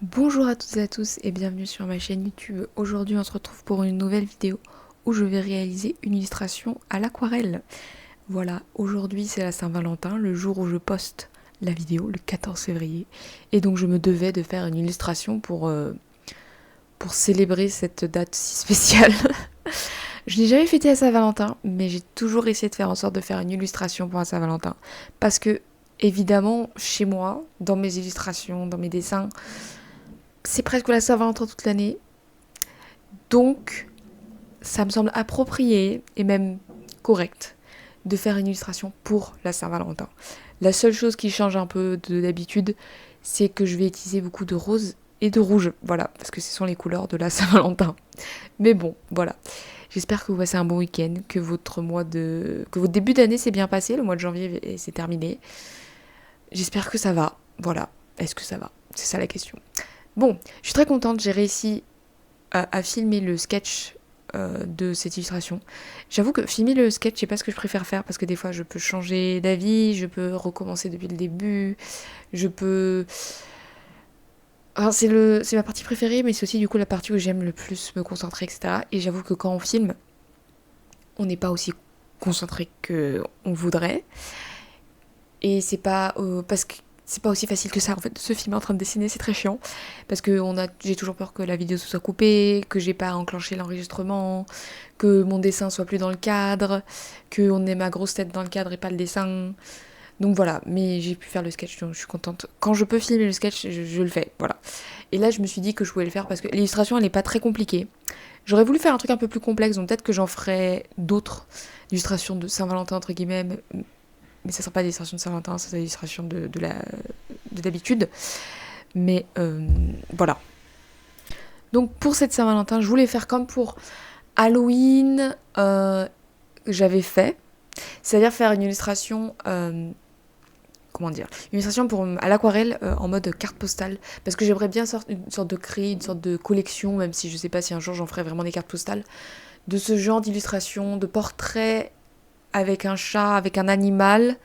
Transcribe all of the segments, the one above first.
Bonjour à toutes et à tous et bienvenue sur ma chaîne YouTube. Aujourd'hui on se retrouve pour une nouvelle vidéo où je vais réaliser une illustration à l'aquarelle. Voilà, aujourd'hui c'est la Saint-Valentin, le jour où je poste la vidéo, le 14 février. Et donc je me devais de faire une illustration pour célébrer cette date si spéciale. Je n'ai jamais fêté la Saint-Valentin, mais j'ai toujours essayé de faire en sorte de faire une illustration pour la Saint-Valentin. Parce que, évidemment, chez moi, dans mes illustrations, dans mes dessins, c'est presque la Saint-Valentin toute l'année. Donc, ça me semble approprié et même correct de faire une illustration pour la Saint-Valentin. La seule chose qui change un peu de d'habitude, c'est que je vais utiliser beaucoup de rose et de rouge. Voilà, parce que ce sont les couleurs de la Saint-Valentin. Mais bon, voilà. J'espère que vous passez un bon week-end, que votre début d'année s'est bien passé, le mois de janvier s'est terminé. J'espère que ça va. Voilà. Est-ce que ça va? C'est ça la question. Bon, je suis très contente, j'ai réussi à filmer le sketch de cette illustration. J'avoue que filmer le sketch, c'est pas ce que je préfère faire parce que des fois je peux changer d'avis, je peux recommencer depuis le début, je peux... Alors c'est ma partie préférée, mais c'est aussi du coup la partie où j'aime le plus me concentrer, etc. Et j'avoue que quand on filme, on n'est pas aussi concentré qu'on voudrait. Et c'est pas parce que c'est pas aussi facile que ça en fait de se filmer en train de dessiner, c'est très chiant parce que j'ai toujours peur que la vidéo se soit coupée, que j'ai pas enclenché l'enregistrement, que mon dessin soit plus dans le cadre, que on ait ma grosse tête dans le cadre et pas le dessin. Donc voilà, mais j'ai pu faire le sketch, donc je suis contente. Quand je peux filmer le sketch, je le fais, voilà. Et là, je me suis dit que je pouvais le faire parce que l'illustration, elle est pas très compliquée. J'aurais voulu faire un truc un peu plus complexe, donc peut-être que j'en ferai d'autres illustrations de Saint-Valentin entre guillemets, mais ça sera pas des illustrations de Saint-Valentin, ça sera des illustrations de d'habitude. Mais voilà. Donc pour cette Saint-Valentin, je voulais faire comme pour Halloween, j'avais fait. C'est-à-dire faire une illustration, comment dire, une illustration à l'aquarelle en mode carte postale. Parce que j'aimerais bien une sorte de créer, une sorte de collection, même si je sais pas si un jour j'en ferai vraiment des cartes postales, de ce genre d'illustration, de portraits avec un chat, avec un animal,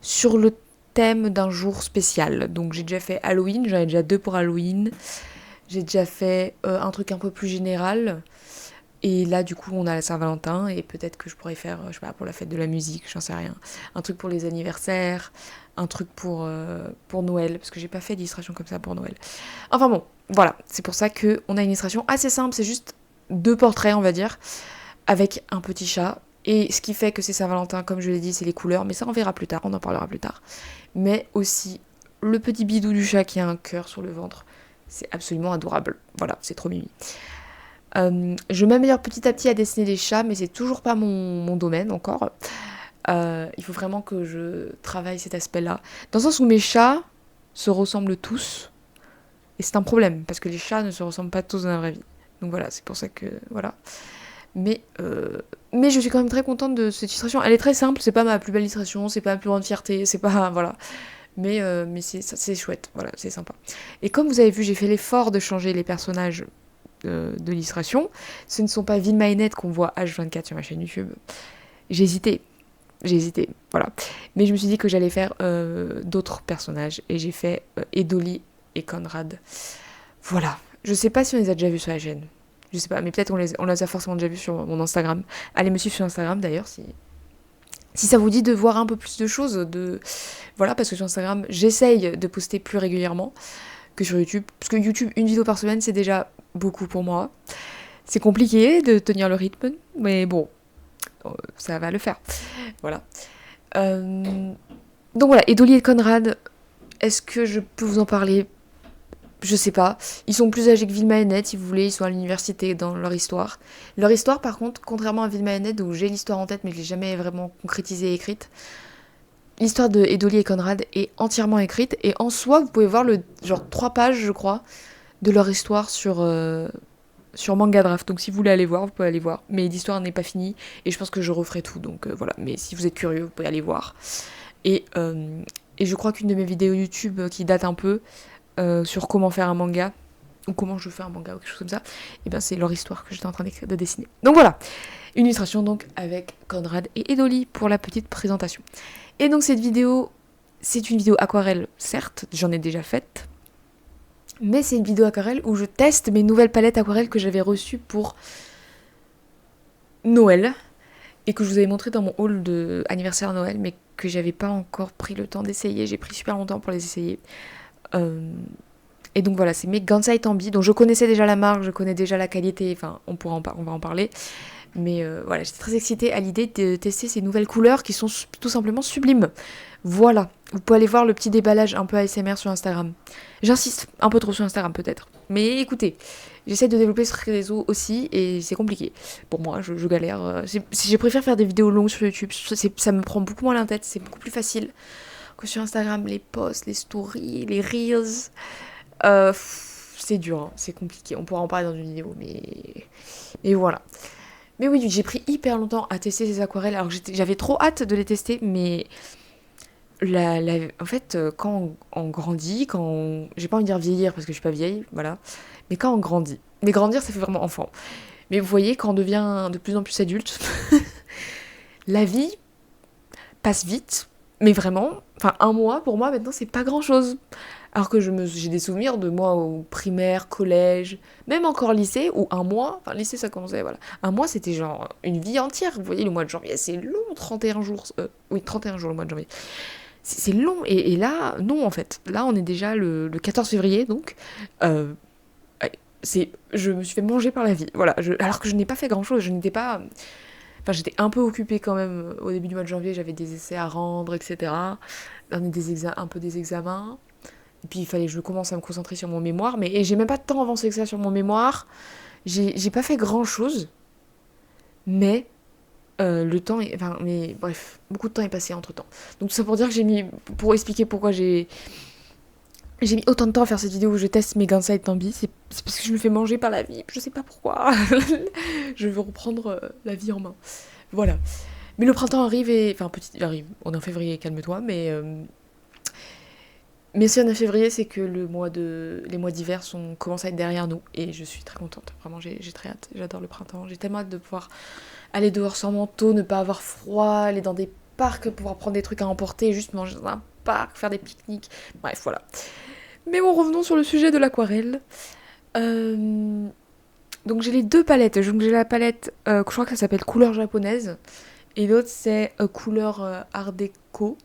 sur le thème d'un jour spécial. Donc j'ai déjà fait Halloween, j'en ai déjà 2 pour Halloween. J'ai déjà fait un truc un peu plus général. Et là, du coup, on a la Saint-Valentin et peut-être que je pourrais faire, je sais pas, pour la fête de la musique, j'en sais rien. Un truc pour les anniversaires, un truc pour Noël, parce que j'ai pas fait d'illustration comme ça pour Noël. Enfin bon, voilà, c'est pour ça qu'on a une illustration assez simple, c'est juste 2 portraits, on va dire, avec un petit chat. Et ce qui fait que c'est Saint-Valentin, comme je l'ai dit, c'est les couleurs, mais ça on verra plus tard, on en parlera plus tard. Mais aussi le petit bidou du chat qui a un cœur sur le ventre. C'est absolument adorable. Voilà, c'est trop mimi. Je m'améliore petit à petit à dessiner des chats, mais c'est toujours pas mon domaine encore. Il faut vraiment que je travaille cet aspect-là. Dans le sens où mes chats se ressemblent tous, et c'est un problème, parce que les chats ne se ressemblent pas tous dans la vraie vie. Donc voilà, c'est pour ça que... Voilà. Mais, mais je suis quand même très contente de cette illustration. Elle est très simple, c'est pas ma plus belle illustration, c'est pas ma plus grande fierté, c'est pas... Voilà. Mais c'est chouette, voilà, c'est sympa. Et comme vous avez vu, j'ai fait l'effort de changer les personnages de l'illustration. Ce ne sont pas Vilma et Ned qu'on voit H24 sur ma chaîne YouTube. J'ai hésité, voilà. Mais je me suis dit que j'allais faire d'autres personnages. Et j'ai fait Edoli et Conrad. Voilà. Je sais pas si on les a déjà vus sur la chaîne. Je sais pas, mais peut-être on les a forcément déjà vus sur mon Instagram. Allez me suivre sur Instagram d'ailleurs si ça vous dit de voir un peu plus de choses. Voilà, parce que sur Instagram, j'essaye de poster plus régulièrement que sur YouTube. Parce que YouTube, une vidéo par semaine, c'est déjà beaucoup pour moi. C'est compliqué de tenir le rythme, mais bon, ça va le faire. Voilà. Donc voilà, Edoli et Conrad, est-ce que je peux vous en parler? Je sais pas. Ils sont plus âgés que Vilma et Ned, si vous voulez. Ils sont à l'université dans leur histoire. Leur histoire, par contre, contrairement à Vilma et Ned, où j'ai l'histoire en tête, mais je l'ai jamais vraiment concrétisée et écrite, l'histoire de Edoli et Conrad est entièrement écrite. Et en soi, vous pouvez voir genre 3 pages, je crois, de leur histoire sur Manga Draft. Donc si vous voulez aller voir, vous pouvez aller voir. Mais l'histoire n'est pas finie et je pense que je referai tout. Donc voilà. Mais si vous êtes curieux, vous pouvez aller voir. Et, euh, et je crois qu'une de mes vidéos YouTube qui date un peu sur comment faire un manga ou comment je fais un manga ou quelque chose comme ça, et ben c'est leur histoire que j'étais en train de dessiner. Donc voilà. Une illustration donc avec Conrad et Edoli pour la petite présentation. Et donc cette vidéo, c'est une vidéo aquarelle, certes, j'en ai déjà faite. Mais c'est une vidéo aquarelle où je teste mes nouvelles palettes aquarelles que j'avais reçues pour Noël et que je vous avais montré dans mon haul de anniversaire Noël, mais que j'avais pas encore pris le temps d'essayer. J'ai pris super longtemps pour les essayer. Et donc voilà, c'est mes Gansai Tambi, dont je connaissais déjà la marque, je connais déjà la qualité, enfin on va en parler. Mais voilà, j'étais très excitée à l'idée de tester ces nouvelles couleurs qui sont tout simplement sublimes. Voilà, vous pouvez aller voir le petit déballage un peu ASMR sur Instagram. J'insiste un peu trop sur Instagram peut-être. Mais écoutez, j'essaie de développer ce réseau aussi et c'est compliqué. Pour moi, je galère. Je préfère faire des vidéos longues sur YouTube, ça me prend beaucoup moins la tête, c'est beaucoup plus facile que sur Instagram, les posts, les stories, les reels. C'est dur, hein, c'est compliqué. On pourra en parler dans une vidéo, mais voilà. Mais oui, j'ai pris hyper longtemps à tester ces aquarelles. Alors que j'avais trop hâte de les tester, mais en fait, quand on grandit, j'ai pas envie de dire vieillir parce que je suis pas vieille, voilà. Mais quand on grandit, mais grandir, ça fait vraiment enfant. Mais vous voyez, quand on devient de plus en plus adulte, la vie passe vite, mais vraiment, enfin un mois pour moi maintenant c'est pas grand chose. Alors que j'ai des souvenirs de moi au primaire, collège, même encore lycée, où un mois, enfin lycée ça commençait, voilà. Un mois c'était genre une vie entière. Vous voyez, le mois de janvier c'est long, 31 jours. Oui, 31 jours le mois de janvier. C'est long, et là, non en fait. Là on est déjà le 14 février, donc je me suis fait manger par la vie. Voilà, alors que je n'ai pas fait grand chose, je n'étais pas... Enfin, j'étais un peu occupée quand même au début du mois de janvier, j'avais des essais à rendre, etc. Un peu des examens. Et puis il fallait que je commence à me concentrer sur mon mémoire. Et j'ai même pas tant avancé que ça sur mon mémoire. J'ai pas fait grand chose. Mais le temps est... Enfin, mais bref, beaucoup de temps est passé entre temps. Donc tout ça pour dire que pour expliquer pourquoi j'ai mis autant de temps à faire cette vidéo où je teste mes Gansai Tambi, c'est parce que je me fais manger par la vie, je sais pas pourquoi. Je veux reprendre la vie en main. Voilà. Mais le printemps arrive il arrive, on est en février, calme-toi, mais si on est en février, c'est que les mois d'hiver commencent à être derrière nous, et je suis très contente, vraiment j'ai très hâte, j'adore le printemps, j'ai tellement hâte de pouvoir aller dehors sans manteau, ne pas avoir froid, aller dans des parcs, pouvoir prendre des trucs à emporter, juste manger dans un parc, faire des pique-niques, bref, voilà. Mais bon, revenons sur le sujet de l'aquarelle. Donc j'ai les deux palettes. Donc j'ai la palette, je crois que ça s'appelle couleur japonaise. Et l'autre c'est couleur art déco.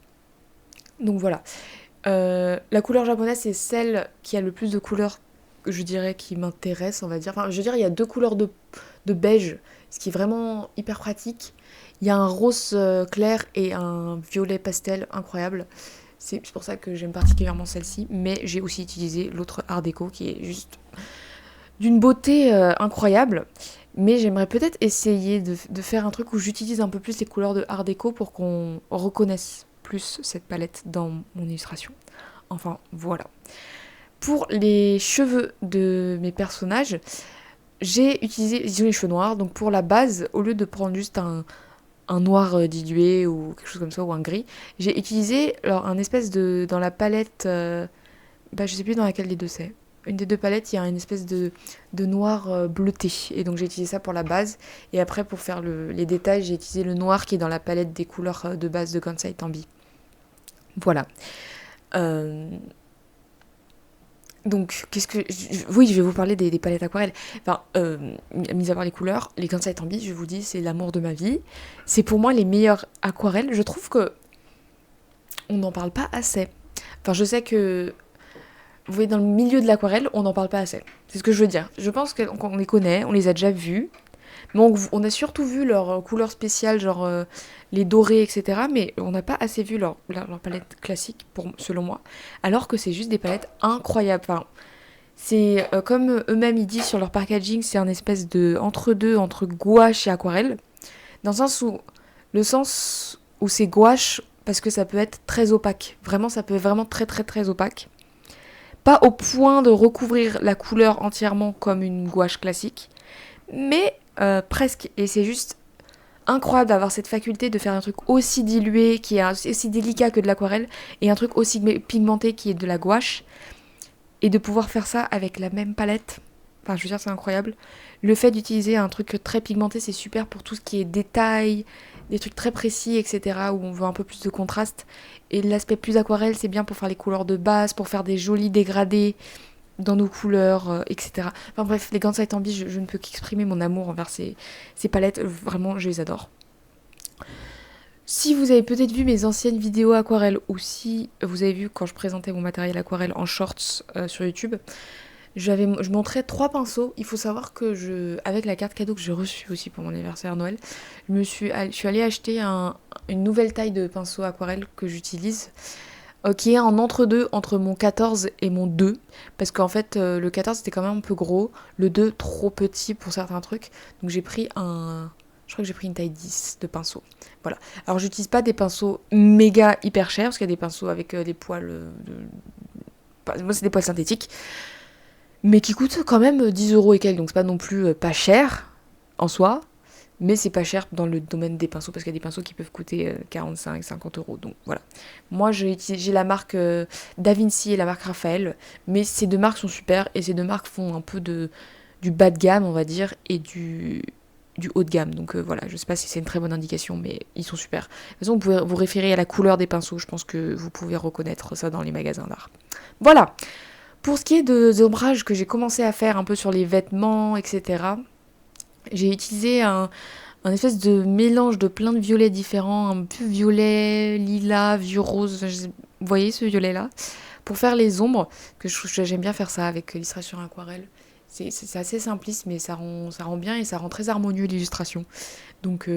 Donc voilà. La couleur japonaise c'est celle qui a le plus de couleurs, je dirais, qui m'intéresse, on va dire. Enfin, je veux dire, il y a deux couleurs de beige, ce qui est vraiment hyper pratique. Il y a un rose clair et un violet pastel incroyable. C'est pour ça que j'aime particulièrement celle-ci. Mais j'ai aussi utilisé l'autre art déco qui est juste d'une beauté incroyable. Mais j'aimerais peut-être essayer de faire un truc où j'utilise un peu plus les couleurs de art déco pour qu'on reconnaisse plus cette palette dans mon illustration. Enfin, voilà. Pour les cheveux de mes personnages, j'ai utilisé, ils ont les cheveux noirs, donc pour la base, au lieu de prendre juste un noir dilué ou quelque chose comme ça, ou un gris, j'ai utilisé alors, un espèce dans la palette, je sais plus dans laquelle des deux c'est. Une des deux palettes, il y a une espèce de noir bleuté, et donc j'ai utilisé ça pour la base, et après pour faire les détails, j'ai utilisé le noir qui est dans la palette des couleurs de base de Gansai Tambi. Voilà. Donc, oui, je vais vous parler des palettes aquarelles. Enfin, mis à part les couleurs, les Gansai Tambi, je vous dis, c'est l'amour de ma vie. C'est pour moi les meilleures aquarelles. Je trouve que on n'en parle pas assez. Enfin, je sais que, vous voyez, dans le milieu de l'aquarelle, on n'en parle pas assez. C'est ce que je veux dire. Je pense qu'on les connaît, on les a déjà vus. Mais on a surtout vu leurs couleurs spéciales, genre les dorés, etc. Mais on n'a pas assez vu leur palette classique, selon moi. Alors que c'est juste des palettes incroyables. Enfin, c'est comme eux-mêmes ils disent sur leur packaging, c'est un espèce de entre-deux entre gouache et aquarelle. Dans le sens où c'est gouache, parce que ça peut être très opaque. Vraiment, ça peut être vraiment très très très opaque. Pas au point de recouvrir la couleur entièrement comme une gouache classique. Mais presque, et c'est juste incroyable d'avoir cette faculté de faire un truc aussi dilué, qui est aussi délicat que de l'aquarelle, et un truc aussi pigmenté qui est de la gouache, et de pouvoir faire ça avec la même palette. Enfin, je veux dire, c'est incroyable. Le fait d'utiliser un truc très pigmenté, c'est super pour tout ce qui est détail, des trucs très précis, etc., où on veut un peu plus de contraste. Et l'aspect plus aquarelle, c'est bien pour faire les couleurs de base, pour faire des jolis dégradés. dans nos couleurs, etc. Enfin bref, les Gansai Tambi, je ne peux qu'exprimer mon amour envers ces palettes. Vraiment, je les adore. Si vous avez peut-être vu mes anciennes vidéos aquarelles ou si vous avez vu quand je présentais mon matériel aquarelle en shorts sur YouTube, je montrais 3 pinceaux. Il faut savoir que avec la carte cadeau que j'ai reçue aussi pour mon anniversaire Noël, je suis allée acheter une nouvelle taille de pinceau aquarelle que j'utilise, qui est en entre-deux entre mon 14 et mon 2. Parce qu'en fait, le 14 c'était quand même un peu gros, le 2 trop petit pour certains trucs. Donc j'ai pris je crois que j'ai pris une taille 10 de pinceau. Voilà. Alors j'utilise pas des pinceaux méga hyper chers, parce qu'il y a des pinceaux avec des poils moi c'est des poils synthétiques, mais qui coûtent quand même 10 euros et quelques, donc c'est pas non plus pas cher en soi, mais c'est pas cher dans le domaine des pinceaux, parce qu'il y a des pinceaux qui peuvent coûter 45, 50 euros, donc voilà. Moi j'ai la marque Da Vinci et la marque Raphaël, mais ces deux marques sont super, et ces deux marques font un peu du bas de gamme, on va dire, et du haut de gamme, donc voilà, je sais pas si c'est une très bonne indication, mais ils sont super. De toute façon, vous pouvez vous référer à la couleur des pinceaux, je pense que vous pouvez reconnaître ça dans les magasins d'art. Voilà. Pour ce qui est des ombrages que j'ai commencé à faire un peu sur les vêtements, etc., j'ai utilisé un espèce de mélange de plein de violets différents, un peu violet, lilas, vieux rose, vous voyez ce violet-là, pour faire les ombres, que j'aime bien faire ça avec l'illustration aquarelle. C'est assez simpliste, mais ça rend bien et ça rend très harmonieux l'illustration. Donc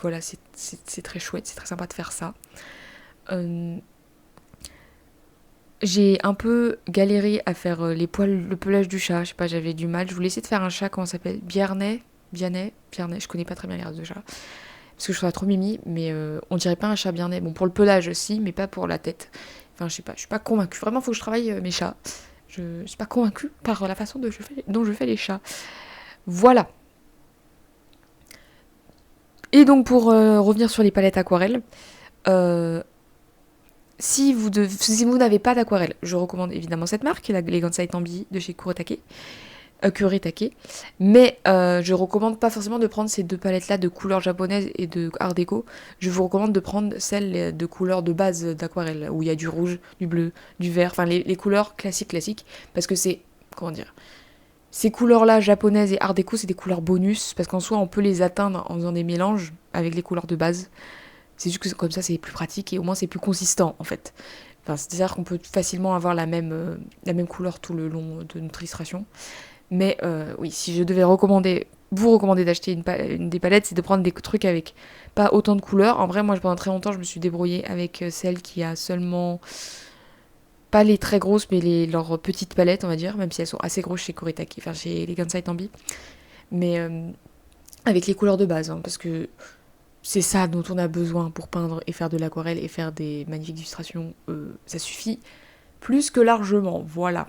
voilà, c'est très chouette, c'est très sympa de faire ça. J'ai un peu galéré à faire le pelage du chat, je sais pas, j'avais du mal. Je voulais essayer de faire un chat, comment ça s'appelle, Biarnais, je connais pas très bien les races de chat. Parce que je trouve ça trop mimi, mais on dirait pas un chat Biarnais. Bon, pour le pelage aussi, mais pas pour la tête. Enfin, je sais pas, je suis pas convaincue. Vraiment, faut que je travaille mes chats. Je suis pas convaincue par la façon dont je fais les chats. Voilà. Et donc, pour revenir sur les palettes aquarelles, si vous n'avez pas d'aquarelle, je recommande évidemment cette marque, les Gansai Tambi de chez Kuretake. Mais je recommande pas forcément de prendre ces deux palettes-là de couleurs japonaises et de art déco. Je vous recommande de prendre celles de couleurs de base d'aquarelle, où il y a du rouge, du bleu, du vert, enfin les couleurs classiques, parce que c'est, comment dire, ces couleurs-là japonaises et art déco, c'est des couleurs bonus, parce qu'en soi on peut les atteindre en faisant des mélanges avec les couleurs de base. C'est juste que comme ça c'est plus pratique et au moins c'est plus consistant en fait. Enfin, c'est-à-dire qu'on peut facilement avoir la même couleur tout le long de notre illustration. Mais oui, si je devais vous recommander d'acheter des palettes, c'est de prendre des trucs avec pas autant de couleurs. En vrai, moi pendant très longtemps, je me suis débrouillée avec celle qui a seulement, pas les très grosses, mais leurs petites palettes, on va dire, même si elles sont assez grosses chez Kuretake, enfin chez les Gansai Tambi. Mais avec les couleurs de base, hein, parce que c'est ça dont on a besoin pour peindre et faire de l'aquarelle et faire des magnifiques illustrations. Ça suffit plus que largement, voilà.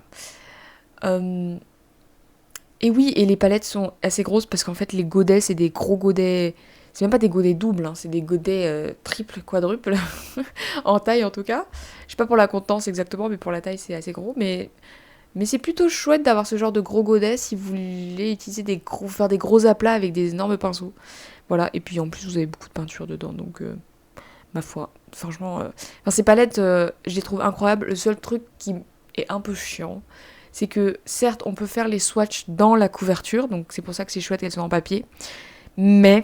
Et oui, et les palettes sont assez grosses parce qu'en fait les godets, c'est des gros godets. C'est même pas des godets doubles, hein, c'est des godets triples, quadruples, en taille en tout cas. Je sais pas pour la contenance exactement, mais pour la taille c'est assez gros. Mais c'est plutôt chouette d'avoir ce genre de gros godets si vous voulez utiliser faire des gros aplats avec des énormes pinceaux. Voilà, et puis en plus vous avez beaucoup de peinture dedans, donc ma foi, franchement... Enfin, ces palettes, je les trouve incroyables. Le seul truc qui est un peu chiant, c'est que certes on peut faire les swatchs dans la couverture, donc c'est pour ça que c'est chouette qu'elles soient en papier, mais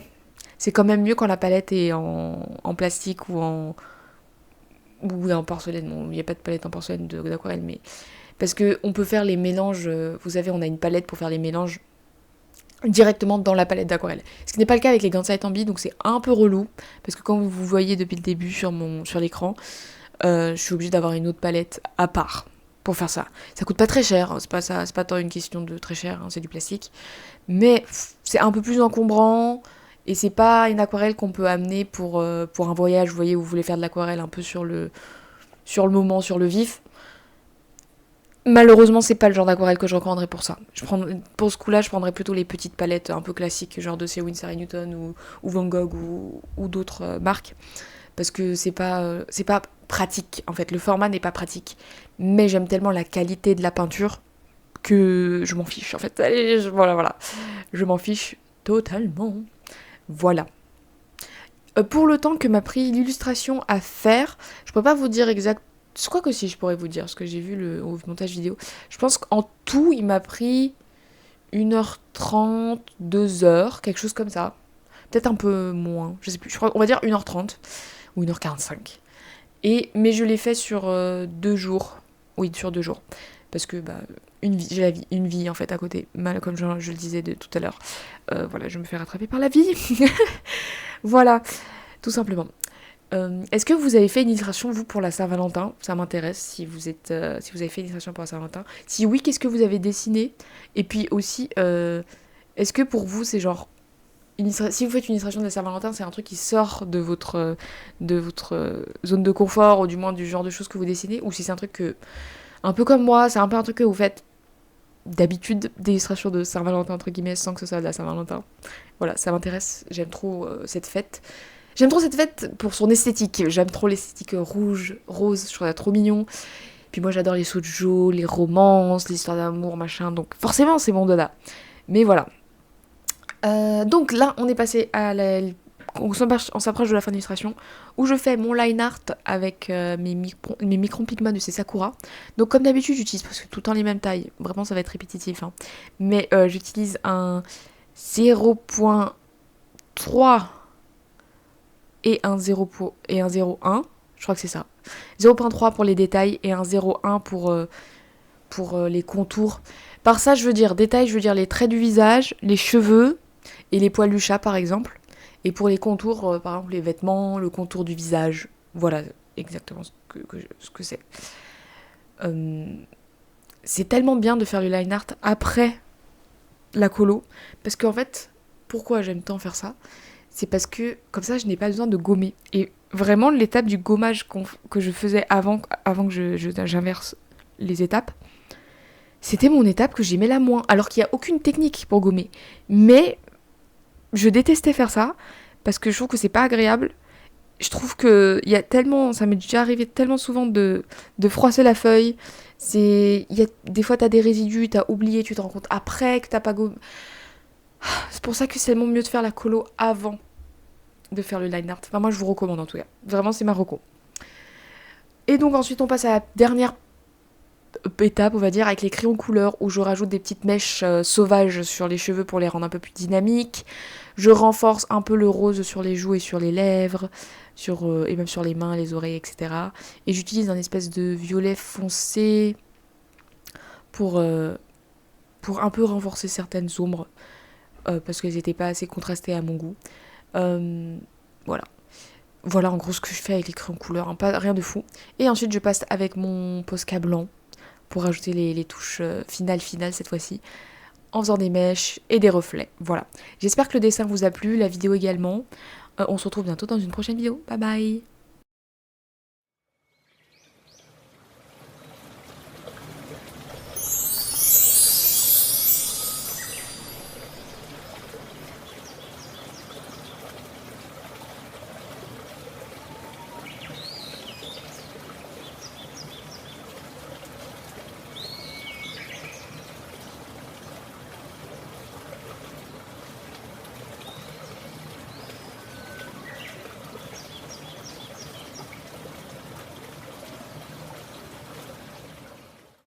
c'est quand même mieux quand la palette est en plastique ou en porcelaine. Bon, il n'y a pas de palette en porcelaine d'aquarelle, mais parce que on peut faire les mélanges, vous savez, on a une palette pour faire les mélanges directement dans la palette d'aquarelle. Ce qui n'est pas le cas avec les Gansai Tambi, donc c'est un peu relou, parce que comme vous voyez depuis le début sur l'écran, je suis obligée d'avoir une autre palette à part pour faire ça. Ça coûte pas très cher, hein, c'est pas tant une question de très cher, hein, c'est du plastique, mais c'est un peu plus encombrant, et c'est pas une aquarelle qu'on peut amener pour un voyage, vous voyez, où vous voulez faire de l'aquarelle un peu sur le moment, sur le vif. Malheureusement, c'est pas le genre d'aquarelle que je recommanderais pour ça. Pour ce coup-là, je prendrais plutôt les petites palettes un peu classiques, genre de chez Winsor & Newton ou Van Gogh ou d'autres marques. Parce que c'est pas pratique, en fait. Le format n'est pas pratique. Mais j'aime tellement la qualité de la peinture que je m'en fiche, en fait. Allez, voilà. Je m'en fiche totalement. Voilà. Pour le temps que m'a pris l'illustration à faire, je peux pas vous dire exactement Je crois que si, je pourrais vous dire, parce que j'ai vu au montage vidéo. Je pense qu'en tout, il m'a pris 1h30, 2h, quelque chose comme ça. Peut-être un peu moins, je sais plus. Je crois, on va dire 1h30 ou 1h45. Mais je l'ai fait sur 2 jours. Oui, sur 2 jours. Parce que j'ai une vie en fait à côté. Mal comme je le disais tout à l'heure. Voilà, je me fais rattraper par la vie. Voilà, tout simplement. Est-ce que vous avez fait une illustration, vous, pour la Saint-Valentin? Ça m'intéresse, si vous avez fait une illustration pour la Saint-Valentin. Si oui, qu'est-ce que vous avez dessiné? Et puis aussi, est-ce que pour vous, c'est genre... Si vous faites une illustration de la Saint-Valentin, c'est un truc qui sort de votre zone de confort, ou du moins du genre de choses que vous dessinez, ou si c'est un truc que... Un peu comme moi, c'est un peu un truc que vous faites d'habitude, d'illustration de Saint-Valentin, entre guillemets, sans que ce soit de la Saint-Valentin. Voilà, ça m'intéresse, j'aime trop cette fête. J'aime trop cette fête pour son esthétique. J'aime trop l'esthétique rouge, rose, je trouve ça trop mignon. Puis moi j'adore les shoujo, les romances, les histoires d'amour, machin. Donc forcément c'est mon dada. Mais voilà. Donc là on est passé à on s'approche de la fin d'illustration où je fais mon line art avec mes micron Pigma de ces Sakura. Donc comme d'habitude j'utilise presque tout le temps les mêmes tailles. Vraiment ça va être répétitif. Hein. Mais j'utilise un 0.3 et un 0.1, je crois que c'est ça. 0.3 pour les détails et un 0.1 pour les contours. Par ça, je veux dire détails, je veux dire les traits du visage, les cheveux et les poils du chat, par exemple. Et pour les contours, par exemple, les vêtements, le contour du visage. Voilà exactement ce que c'est. C'est tellement bien de faire le line art après la colo. Parce qu'en fait, pourquoi j'aime tant faire ça ? C'est parce que comme ça je n'ai pas besoin de gommer. Et vraiment l'étape du gommage que je faisais avant que j'inverse les étapes, c'était mon étape que j'aimais la moins. Alors qu'il n'y a aucune technique pour gommer. Mais je détestais faire ça parce que je trouve que c'est pas agréable. Je trouve que il y a tellement, ça m'est déjà arrivé tellement souvent de froisser la feuille. Des fois t'as des résidus, t'as oublié, tu te rends compte après que t'as pas gommé. C'est pour ça que c'est tellement mieux de faire la colo avant de faire le line art. Enfin, moi, je vous recommande en tout cas. Vraiment, c'est ma reco. Et donc, ensuite, on passe à la dernière étape, on va dire, avec les crayons couleur, où je rajoute des petites mèches sauvages sur les cheveux pour les rendre un peu plus dynamiques. Je renforce un peu le rose sur les joues et sur les lèvres, et même sur les mains, les oreilles, etc. Et j'utilise un espèce de violet foncé pour un peu renforcer certaines ombres, parce qu'elles n'étaient pas assez contrastées à mon goût. Voilà. Voilà en gros ce que je fais avec les crayons couleur, hein, pas rien de fou. Et ensuite je passe avec mon Posca blanc pour ajouter les touches finales cette fois-ci, en faisant des mèches et des reflets. Voilà. J'espère que le dessin vous a plu, la vidéo également. On se retrouve bientôt dans une prochaine vidéo. Bye bye.